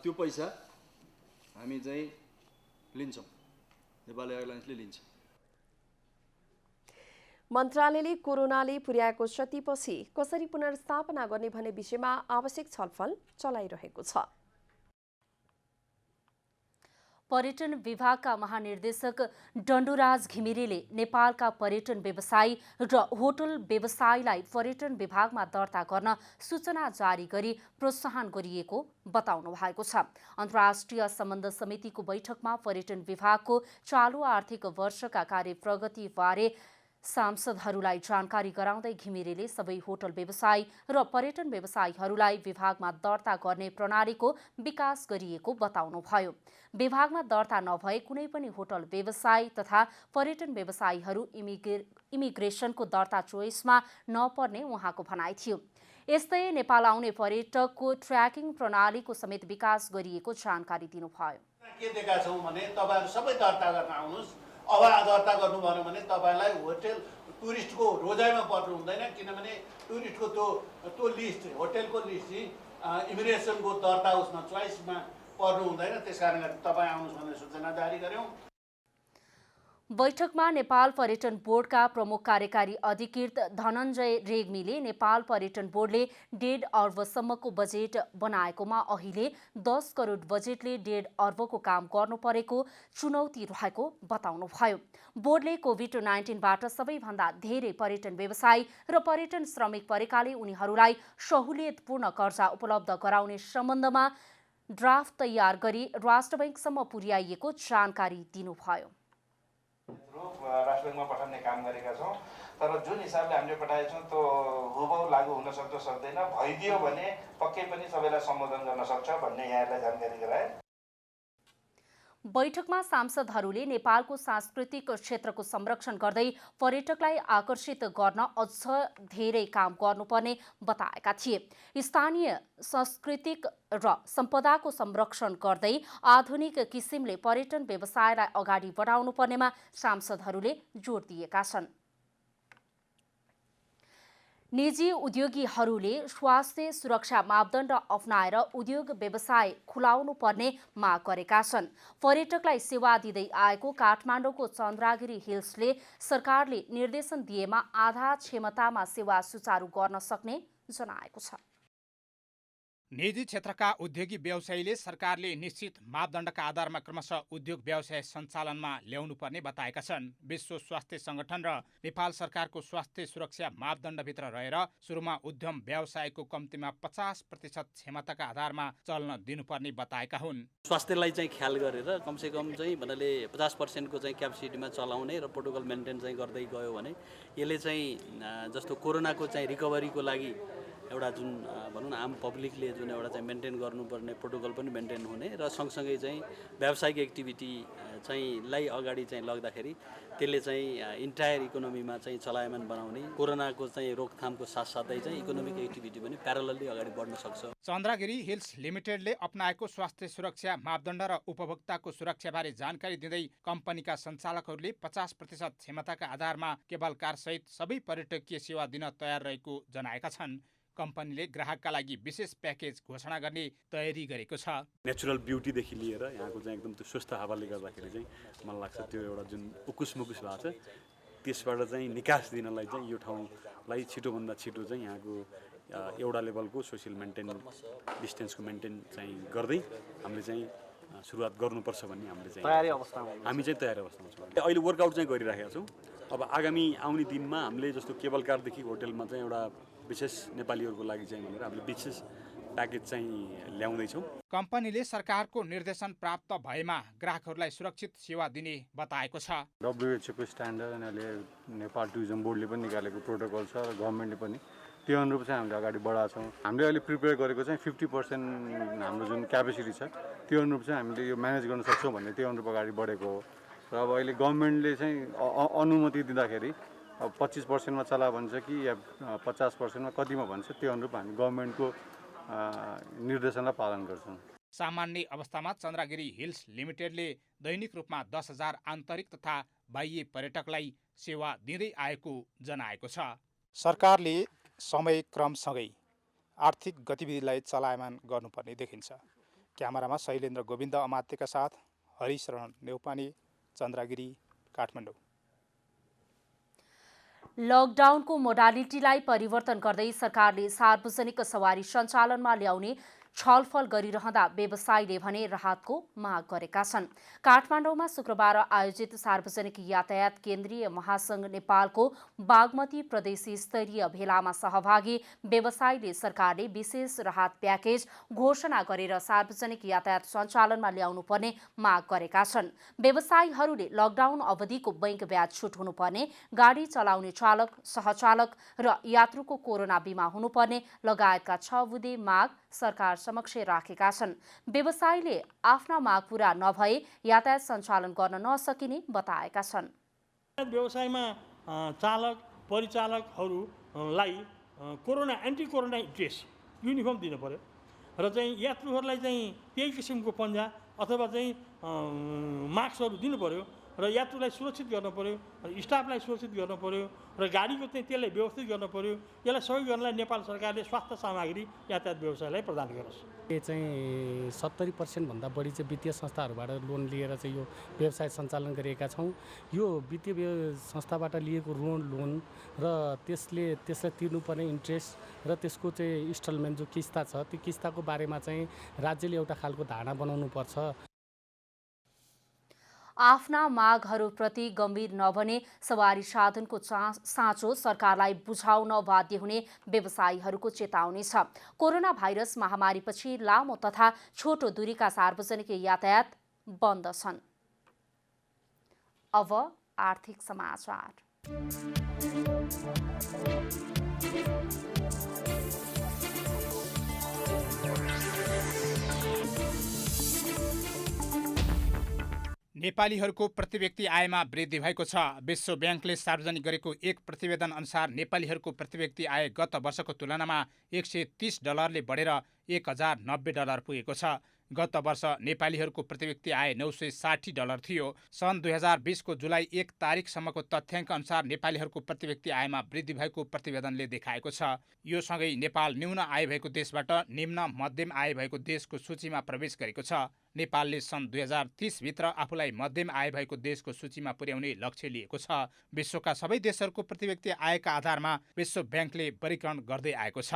त्यो पैसा हामी चाहिँ लिन्छौँ, नेपाल एयरलाइन्सले लिन्छ। मन्त्रालयले कोरोनाले पुर्याएको क्षतिपछि कसरी पुनर्स्थापना गर्ने भन्ने विषयमा आवश्यक छलफल चलाइरहेको छ। पर्यटन विभागका महानिर्देशक डण्डुराज घिमिरेले नेपालका पर्यटन व्यवसायी र होटल व्यवसायलाई पर्यटन विभागमा दर्ता गर्न सूचना जारी गरी प्रोत्साहन गरिएको बताउनु भएको छ। अन्तर्राष्ट्रिय सम्बन्ध समितिको बैठकमा पर्यटन विभागको चालु आर्थिक वर्षका कार्य प्रगतिबारे सांसदहरूलाई जानकारी गराउँदै घिमिरेले सबै होटल व्यवसायी र पर्यटन व्यवसायीहरूलाई विभागमा दर्ता गर्ने प्रणालीको विकास गरिएको बताउनुभयो। विभागमा दर्ता नभए कुनै पनि होटल व्यवसायी तथा पर्यटन व्यवसायीहरू इमिग्रेसनको दर्ता चोइसमा नपर्ने उहाँको भनाइ थियो। यस्तै नेपाल आउने पर्यटकको ट्र्याकिङ प्रणालीको समेत विकास गरिएको जानकारी दिनुभयो। के दिएका छौँ भने तपाईँहरू सबै दर्ता गर्न आउनुहोस्। अब दर्ता गर्नु भएन भने तपाईँलाई होटल टुरिस्टको रोजाइमा पर्नु हुँदैन, किनभने टुरिस्टको त्यो लिस्ट होटलको लिस्ट चाहिँ इमिग्रेसनको दर्ता उसमा चोइसमा पर्नु हुँदैन। त्यस कारणले तपाईँ आउनुहोस् भनेर सूचना जारी गर्यौँ। बैठकमा नेपाल पर्यटन बोर्डका प्रमुख कार्यकारी अधिकृत धनञ्जय रेग्मीले नेपाल पर्यटन बोर्डले 1.5 अर्बसम्मको बजेट बनाएकोमा अहिले 10 करोड बजेटले 1.5 अर्बको काम गर्नु परेको चुनौती रहेको बताउनुभयो। बोर्डले कोभिड-19बाट सबैभन्दा धेरै पर्यटन व्यवसायी र पर्यटन श्रमिक परेकाले उनीहरूलाई सहुलियतपूर्ण कर्जा उपलब्ध गराउने सम्बन्धमा ड्राफ्ट तयार गरी राष्ट्र बैंकसम्म पुर्याइएको जानकारी दिनुभयो। राष्ट्र ब्याङ्कमा पठाउने काम गरेका छौँ, तर जुन हिसाबले हामीले पठाएका छौँ त्यो हुबहु लागू हुन सक्छ सक्दैन, भइदियो भने पक्कै पनि सबैलाई सम्बोधन गर्न सक्छ भन्ने यहाँहरूलाई जानकारी गराए। बैठकमा सांसदहरूले नेपालको सांस्कृतिक क्षेत्रको संरक्षण गर्दै पर्यटकलाई आकर्षित गर्न अझ धेरै काम गर्नुपर्ने बताएका थिए। स्थानीय सांस्कृतिक र सम्पदाको संरक्षण गर्दै आधुनिक किसिमले पर्यटन व्यवसायलाई अगाडि बढाउनु पर्नेमा सांसदहरूले जोड दिएका छन्। निजी उद्योगीहरूले स्वास्थ्य सुरक्षा मापदण्ड अपनाएर उद्योग व्यवसाय खुलाउनु पर्ने माग गरेका छन्। पर्यटकलाई सेवा दिँदै आएको काठमाडौँको चन्द्रागिरी हिल्सले सरकारले निर्देशन दिएमा आधा क्षमतामा सेवा सुचारू गर्न सक्ने जनाएको छ। निजी क्षेत्रका उद्योगी व्यवसायीले सरकारले निश्चित मापदण्डका आधारमा क्रमशः उद्योग व्यवसाय सञ्चालनमा ल्याउनु पर्ने बताएका छन्। विश्व स्वास्थ्य संगठन र नेपाल सरकारको स्वास्थ्य सुरक्षा मापदण्डभित्र रहेर सुरुमा उद्यम व्यवसायको कम्तीमा 50% क्षमताका आधारमा चल्न दिनुपर्ने बताएका हुन्। स्वास्थ्यलाई चाहिँ ख्याल गरेर कमसेकम चाहिँ भन्नाले 50% को चाहिँ क्यापेसिटीमा चलाउने र प्रोटोकल मेन्टेन चाहिँ गर्दै गयो भने यसले चाहिँ जस्तो कोरोनाको चाहिँ रिकभरीको लागि एउटा जुन भनौँ न आम पब्लिकले जुन एउटा चाहिँ मेन्टेन गर्नुपर्ने प्रोटोकल पनि मेन्टेन हुने र सँगसँगै चाहिँ व्यावसायिक एक्टिभिटी चाहिँलाई अगाडि चाहिँ लग्दाखेरि त्यसले चाहिँ इन्टायर इकोनोमीमा चाहिँ चलायमान बनाउने, कोरोनाको चाहिँ रोकथामको साथसाथै चाहिँ इकोनोमिक एक्टिभिटी पनि प्यारलली अगाडि बढ्न सक्छ। चन्द्रागिरी हिल्स लिमिटेडले अपनाएको स्वास्थ्य सुरक्षा मापदण्ड र उपभोक्ताको सुरक्षाबारे जानकारी दिँदै कम्पनीका सञ्चालकहरूले 50% क्षमताका आधारमा केवल कारसहित सबै पर्यटकीय सेवा दिन तयार रहेको जनाएका छन्। कम्पनीले ग्राहकका लागि विशेष प्याकेज घोषणा गर्ने तयारी गरेको छ। नेचुरल ब्युटीदेखि लिएर यहाँको चाहिँ एकदम त्यो स्वस्थ हावाले गर्दाखेरि चाहिँ मलाई लाग्छ त्यो एउटा जुन उकुस मुकुस भएको छ त्यसबाट चाहिँ निकास दिनलाई चाहिँ यो ठाउँलाई छिटोभन्दा छिटो चाहिँ यहाँको एउटा लेभलको सोसियल मेन्टेन डिस्टेन्सको मेन्टेन चाहिँ गर्दै हामीले चाहिँ सुरुवात गर्नुपर्छ भन्ने हामीले चाहिँ तयारी अवस्थामा तयारी अवस्थामा छौँ। अहिले वर्कआउट चाहिँ गरिराखेका छौँ। अब आगामी आउने दिनमा हामीले जस्तो केबल कारदेखि होटेलमा चाहिँ एउटा विशेष नेपालीहरूको लागि चाहिँ भनेर हामीले विशेष प्याकेज चाहिँ ल्याउँदैछौँ। कम्पनीले सरकारको निर्देशन प्राप्त भएमा ग्राहकहरूलाई सुरक्षित सेवा दिने बताएको छ। WHO को स्ट्यान्डर्ड अनि अहिले नेपाल टुरिज्म बोर्डले पनि निकालेको प्रोटोकल छ र गभर्मेन्टले पनि त्यो अनुरूप चाहिँ हामीले अगाडि बढाएको छौँ। हामीले अहिले प्रिपेयर गरेको चाहिँ 50% हाम्रो जुन क्यापेसिटी छ त्यो अनुरूप चाहिँ हामीले यो म्यानेज गर्न सक्छौँ भन्ने त्यो अनुरूप अगाडि बढेको हो। र अब अहिले गभर्मेन्टले चाहिँ अनुमति दिँदाखेरि अब 25%मा चला भन्छ कि या 50%मा कतिमा भन्छ त्यो अनुरूप हामी गभर्मेन्टको निर्देशनलाई पालन गर्छौँ। सामान्य अवस्थामा चन्द्रागिरी हिल्स लिमिटेडले दैनिक रूपमा 10,000 आन्तरिक तथा बाह्य पर्यटकलाई सेवा दिँदै आएको जनाएको छ। सरकारले समय क्रमसँगै आर्थिक गतिविधिलाई चलायमान गर्नुपर्ने देखिन्छ। क्यामेरामा शैलेन्द्र गोविन्द अमात्यका साथ हरिशरण नेउपाने, चन्द्रागिरी, काठमाडौँ। लकडाउनको मोडालिटीलाई परिवर्तन गर्दै सरकारले सार्वजनिक सवारी सञ्चालनमा ल्याउने छलफल गरिरहँदा व्यवसायीले भने राहतको माग गरेका छन्। काठमाडौँमा शुक्रबार आयोजित सार्वजनिक यातायात केन्द्रीय महासंघ नेपालको बागमती प्रदेश स्तरीय भेलामा सहभागी व्यवसायीले सरकारले विशेष राहत प्याकेज घोषणा गरेर सार्वजनिक यातायात सञ्चालनमा ल्याउनुपर्ने माग गरेका छन्। व्यवसायीहरूले लकडाउन अवधिको बैंक ब्याज छुट हुनुपर्ने, गाडी चलाउने चालक, सहचालक र यात्रुको कोरोना बिमा हुनुपर्ने लगायतका 6 बुँदे माग सरकार समक्ष राखेका छन्। व्यवसायीले आफ्ना माग पूरा नभए यातायात सञ्चालन गर्न नसकिने बताएका छन्। व्यवसायमा चालक परिचालकहरूलाई corona anti corona dress uniform दिनु पर्यो र चाहिँ यात्रुहरूलाई चाहिँ त्यही किसिमको पन्जा अथवा चाहिँ मास्कहरू दिनु पर्यो र यात्रुलाई सुरक्षित गर्न पर्यो, स्टाफलाई सुरक्षित गर्न पर्यो र गाडीको चाहिँ त्यसलाई व्यवस्थित गर्न पर्यो। यसलाई सहयोग गर्नलाई नेपाल सरकारले स्वास्थ्य सामग्री यातायात व्यवसायलाई प्रदान गरोस्। यो चाहिँ 70% भन्दा बढी चाहिँ वित्तीय संस्थाहरूबाट लोन लिएर चाहिँ यो व्यवसाय सञ्चालन गरेका छौँ। यो वित्तीय संस्थाबाट लिएको लोन र त्यसलाई तिर्नुपर्ने इन्ट्रेस्ट र त्यसको चाहिँ इन्स्टलमेन्ट जो किस्ता छ त्यो किस्ताको बारेमा चाहिँ राज्यले एउटा खालको धारणा बनाउनुपर्छ। आफ्ना मागहरूप्रति गम्भीर नबने सवारी साधनको साँचो सरकारलाई बुझाउन बाध्य हुने व्यवसायीहरूको चेतावनी छ। कोरोना भाइरस महामारीपछि लामो तथा छोटो दूरीका सार्वजनिक यातायात बन्द छन्। अब आर्थिक समाचार। नेपालीहरूको प्रतिव्यक्ति आयमा वृद्धि भएको छ। विश्व ब्याङ्कले सार्वजनिक गरेको एक प्रतिवेदन अनुसार नेपालीहरूको प्रतिव्यक्ति आय गत वर्षको तुलनामा $130 बढेर $1090 पुगेको छ। गत वर्ष नेपालीहरूको प्रतिव्यक्ति आय $960 थियो। सन् 2020 को जुलाई 1 तारिकसम्मको तथ्याङ्क अनुसार नेपालीहरूको प्रतिव्यक्ति आयमा वृद्धि भएको प्रतिवेदनले देखाएको छ। यो सँगै नेपाल न्यून आय भएको देशबाट निम्न मध्यम आय भएको देशको सूचीमा प्रवेश गरेको छ। नेपालले सन् 2030 भित्र आफूलाई मध्यम आय भएको देशको सूचीमा पुर्याउने लक्ष्य लिएको छ। विश्वका सबै देशहरूको प्रतिव्यक्ति आयका आधारमा विश्व ब्याङ्कले वर्गीकरण गर्दै आएको छ।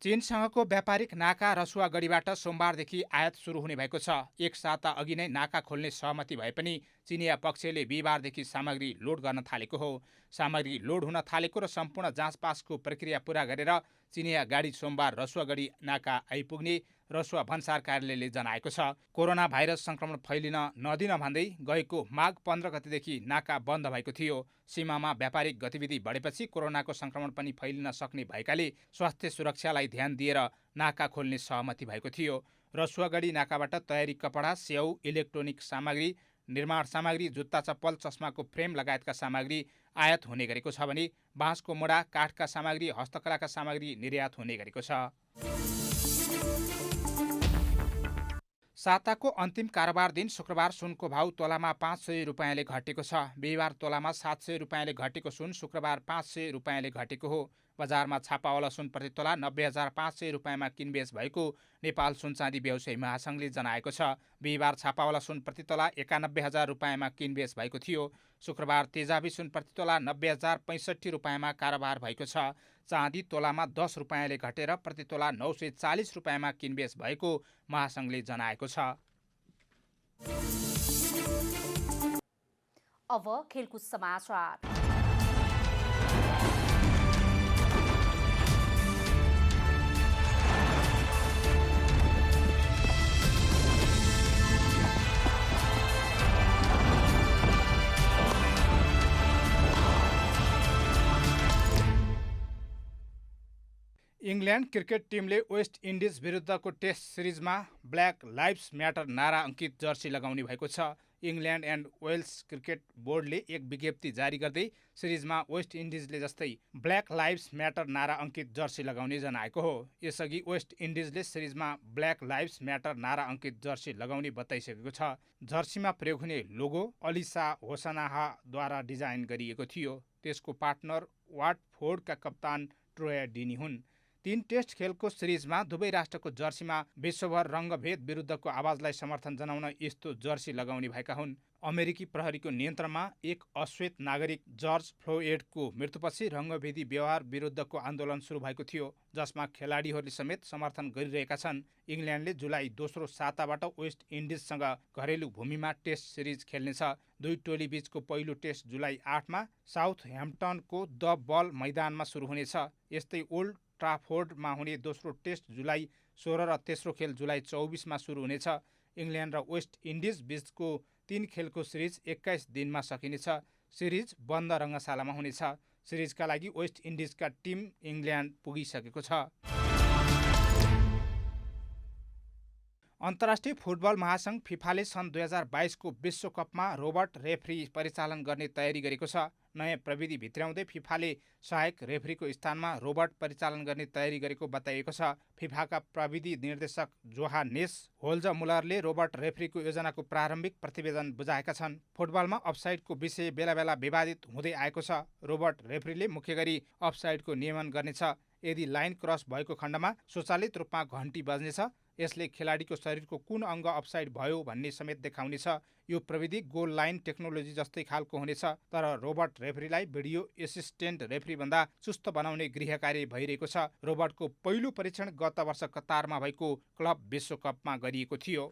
चीनसँगको व्यापारिक नाका रसुवागढीबाट सोमबारदेखि आयात सुरु हुने भएको छ। एक साता अघि नै नाका खोल्ने सहमति भए पनि चिनिया पक्षले बिहिबारदेखि सामग्री लोड गर्न थालेको हो। सामग्री लोड हुन थालेको र सम्पूर्ण जाँचपासको प्रक्रिया पूरा गरेर चिनिया गाडी सोमबार रसुवागढी नाका आइपुग्ने रसुवा भन्सार कार्यालयले जनाएको छ। कोरोना भाइरस संक्रमण फैलिन नदिन भन्दै गएको माघ 15 गतेदेखि नाका बन्द भएको थियो। सीमामा व्यापारिक गतिविधि बढेपछि कोरोनाको संक्रमण पनि फैलिन सक्ने भएकाले स्वास्थ्य सुरक्षालाई ध्यान दिएर नाका खोल्ने सहमति भएको थियो। रसुवागढी नाकाबाट तयारी कपडा, स्याउ, इलेक्ट्रोनिक सामग्री, निर्माण सामग्री, जुत्ता, चप्पल, चस्माको फ्रेम लगायतका सामग्री आयात हुने गरेको छ भने बाँसको मुढा, काठका सामग्री, हस्तकलाका सामग्री निर्यात हुने गरेको छ। साताको अन्तिम कारोबार दिन शुक्रबार सुनको भाउ तोलामा 500 रुपियाँले घटेको छ। बिहिबार तोलामा 700 रुपियाँले घटेको सुन शुक्रबार 500 रुपियाँले घटेको हो। बजारमा छापावाला सुन प्रति तोला 90,500 रुपियाँमा किनबेच भएको नेपाल सुनचाँदी व्यवसायी महासङ्घले जनाएको छ। बिहिबार छापावाला सुन प्रति तोला 91,000 रुपियाँमा किनबेच भएको थियो। शुक्रबार तेजाबी सुन प्रति तोला 90,065 रुपियाँमा कारोबार भएको छ। चाँदी तोलामा 10 रुपियाँले घटेर प्रति तोला 940 रुपियाँमा किनबेच भएको महासङ्घले जनाएको छ। अब खेलकुद समाचार। इङ्ल्यान्ड क्रिकेट टिमले वेस्ट इन्डिज विरुद्धको टेस्ट सिरिजमा ब्ल्याक लाइभ्स म्याटर नारा अङ्कित जर्सी लगाउने भएको छ। इङ्ल्यान्ड एन्ड वेल्स क्रिकेट बोर्डले एक विज्ञप्ति जारी गर्दै सिरिजमा वेस्ट इन्डिजले जस्तै ब्ल्याक लाइभ्स म्याटर नारा अङ्कित जर्सी लगाउने जनाएको हो। यसअघि वेस्ट इन्डिजले सिरिजमा ब्ल्याक लाइभ्स म्याटर नारा अङ्कित जर्सी लगाउने बताइसकेको छ। जर्सीमा प्रयोग हुने लोगो अलिसा होसनाहाद्वारा डिजाइन गरिएको थियो। त्यसको पार्टनर वाटफोर्डका कप्तान ट्रोय डिनी हुन्। 3 टेस्ट खेलको सिरिजमा दुवै राष्ट्रको जर्सीमा विश्वभर रङ्गभेद विरुद्धको आवाजलाई समर्थन जनाउन यस्तो जर्सी लगाउने भएका हुन्। अमेरिकी प्रहरीको नियन्त्रणमा एक अश्वेत नागरिक जर्ज फ्लोयडको मृत्युपछि रङ्गभेदी व्यवहार विरुद्धको आन्दोलन सुरु भएको थियो, जसमा खेलाडीहरूले समेत समर्थन गरिरहेका छन्। इङ्ल्यान्डले जुलाई 2 साताबाट वेस्ट इन्डिजसँग घरेलु भूमिमा टेस्ट सिरिज खेल्नेछ। दुई टोली बीचको पहिलो टेस्ट जुलाई 8मा साउथ ह्याम्पटनको द बल मैदानमा सुरु हुनेछ। यस्तै ओल्ड ट्राफोर्डमा हुने दोस्रो टेस्ट जुलाई 16 र तेस्रो खेल जुलाई 24मा सुरु हुनेछ। इङ्ल्यान्ड र वेस्ट इन्डिज बीचको 3 खेलको सिरिज 21 दिनमा सकिनेछ। सिरिज बन्द रङ्गशालामा हुनेछ। सिरिजका लागि वेस्ट इन्डिजका टिम इङ्ल्यान्ड पुगिसकेको छ। अन्तर्राष्ट्रिय फुटबल महासङ्घ फिफाले सन् 2022को विश्वकपमा रोबोट रेफ्री परिचालन गर्ने तयारी गरेको छ। नयाँ प्रविधि भित्र्याउँदै फिफाले सहायक रेफ्रीको स्थानमा रोबोट परिचालन गर्ने तयारी गरेको बताइएको छ। फिफाका प्रविधि निर्देशक जोहानेस होल्जमुलरले रोबोट रेफ्रीको योजनाको प्रारम्भिक प्रतिवेदन बुझाएका छन्। फुटबलमा अफसाइडको विषय बेला बेला विवादित हुँदै आएको छ। रोबोट रेफ्रीले मुख्य गरी अफसाइडको नियमन गर्नेछ। यदि लाइन क्रस भएको खण्डमा स्वचालित रूपमा घन्टी बज्नेछ। यसले खेलाडीको शरीरको कुन अङ्ग अफसाइड भयो भन्ने समेत देखाउनेछ। यो प्रविधि गोल लाइन टेक्नोलोजी जस्तै खालको हुनेछ, तर रोबोट रेफ्रीलाई भिडियो एसिस्टेन्ट रेफ्रीभन्दा चुस्त बनाउने गृह कार्य भइरहेको छ। रोबोटको पहिलो परीक्षण गत वर्ष कतारमा भएको क्लब विश्वकपमा गरिएको थियो।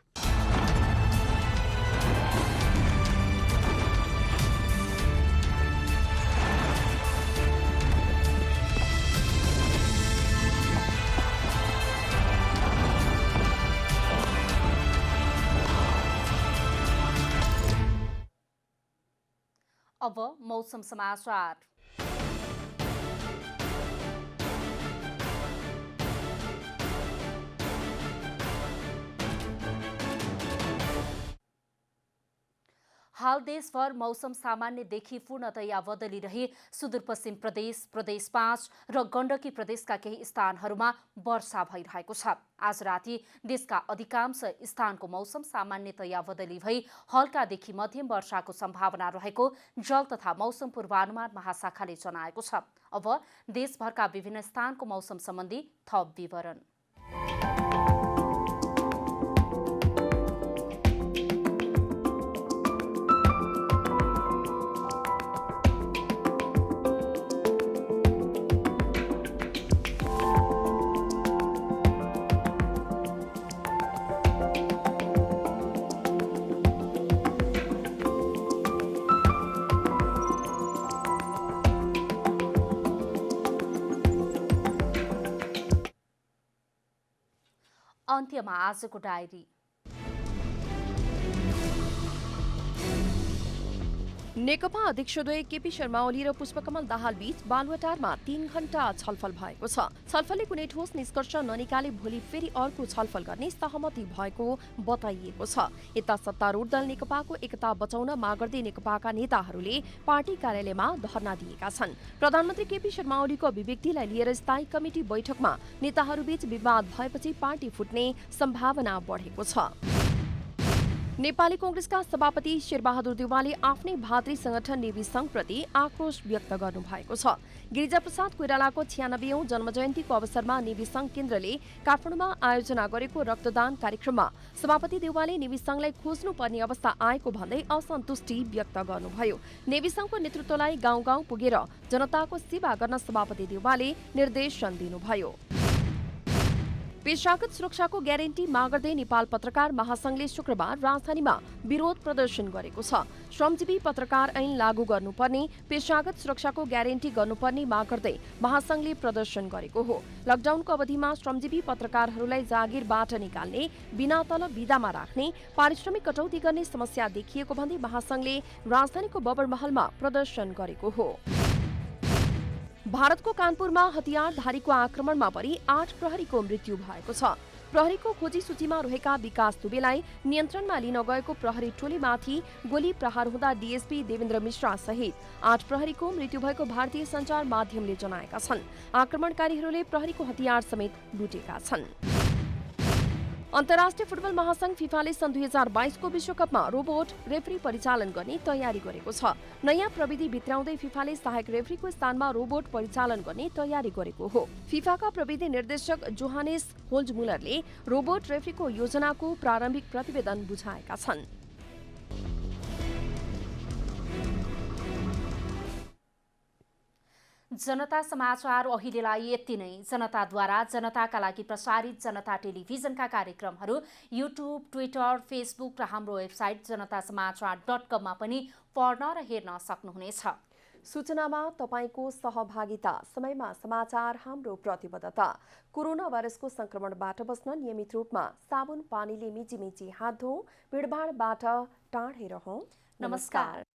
अब मौसम समाचार। हाल देशभर मौसम सामान्यदेखि पूर्णतया बदलिरहे सुदूरपश्चिम प्रदेश, प्रदेश 5 र गण्डकी प्रदेशका केही स्थानहरूमा वर्षा भइरहेको छ। आज राति देशका अधिकांश स्थानको मौसम सामान्यतया बदली भई हल्कादेखि मध्यम वर्षाको सम्भावना रहेको जल तथा मौसम पूर्वानुमान महाशाखाले जनाएको छ। अब देशभरका विभिन्न स्थानको मौसम सम्बन्धी थप विवरण। अन्त्यमा आजको डायरी। नेकपा अध्यक्षद्वय केपी शर्मा ओली र पुष्पकमल दाहाल बीच बालुवाटारमा 3 घण्टा छलफल भएको छ। छलफलले कुनै ठोस निष्कर्ष ननिकाले भोलि फेरि अर्को छलफल गर्ने सहमति भएको बताइएको छ। यता सत्तारूढ दल नेकपाको एकता बचाउन माग गर्दै नेकपाका नेताहरूले पार्टी कार्यालयमा धरना दिएका छन्। प्रधानमन्त्री केपी शर्मा ओलीको अभिव्यक्तिलाई लिएर स्थायी कमिटी बैठकमा नेताहरूबीच विवाद भएपछि पार्टी फुट्ने सम्भावना बढेको छ। नेपाली कांग्रेसका सभापति शेरबहादुर देउवाले आफ्नै भातृ संगठन नेवी संघप्रति आक्रोश व्यक्त गर्नुभएको छ। गिरिजाप्रसाद कोइरालाको 96औं जन्मजयन्तीको अवसरमा नेवी संघ केन्द्रले काठमाडौँमा आयोजना गरेको रक्तदान कार्यक्रममा सभापति देउवाले नेवी संघलाई खोज्नुपर्ने अवस्था आएको भन्दै असन्तुष्टि व्यक्त गर्नुभयो। नेवी संघको नेतृत्वलाई गाउँ गाउँ पुगेर जनताको सेवा गर्न सभापति देउवाले निर्देशन दिनुभयो। पेशागत सुरक्षाको ग्यारेन्टी माग गर्दै नेपाल पत्रकार महासंघले शुक्रबार राजधानीमा विरोध प्रदर्शन गरेको छ। श्रमजीवी पत्रकार ऐन लागू गर्नुपर्ने, पेशागत सुरक्षाको ग्यारेन्टी गर्नुपर्ने माग गर्दै महासंघले प्रदर्शन गरेको हो। लकडाउनको अवधिमा श्रमजीवी पत्रकारहरूलाई जागिरबाट निकाल्ने, बिना तलब बिदामा राख्ने, पारिश्रमिक कटौती गर्ने समस्या देखिएको भन्दै महासंघले राजधानीको बबरमहलमा प्रदर्शन गरेको हो। भारतको कानपुरमा हतियारधारीको आक्रमणमा परि 8 प्रहरीको मृत्यु भएको छ। प्रहरीको खोजी सूचीमा रहेका विकास दुबेलाई नियन्त्रणमा लिन गएको प्रहरी टोलीमाथि गोली प्रहार हुँदा डीएसपी देवेन्द्र मिश्रा सहित 8 प्रहरीको मृत्यु भएको भारतीय सञ्चार माध्यमले जनाएका छन्। आक्रमणकारीहरूले प्रहरीको हतियार समेत लुटेका छन्। अन्तर्राष्ट्रिय फुटबल महासंघ फिफाले सन् 2022 को विश्वकपमा रोबोट रेफ्री परिचालन गर्ने तयारी गरेको छ। नयाँ प्रविधि भित्राउँदै फिफाले सहायक रेफ्रीको स्थानमा रोबोट परिचालन गर्ने तयारी गरेको हो। फिफाका प्रविधि निर्देशक जोहानेस होल्जमुलरले रोबोट रेफ्रीको योजनाको प्रारम्भिक प्रतिवेदन बुझाएका छन्। जनता समाचार अहिलेलाई यति नै। जनताद्वारा जनताका लागि प्रसारित जनता टेलिभिजनका कार्यक्रमहरू युट्युब, ट्विटर, फेसबुक र हाम्रो वेबसाइट जनतासमाचार.com मा पनि पढ्न र हेर्न सक्नुहुनेछ। सूचनामा तपाईको सहभागिता, समयमा समाचार हाम्रो प्रतिबद्धता। कोरोना भाइरसको संक्रमणबाट बस्न नियमित रूपमा साबुन पानीले मिची हात धौँ, भिडभाडबाट टाढै रहौं। नमस्कार।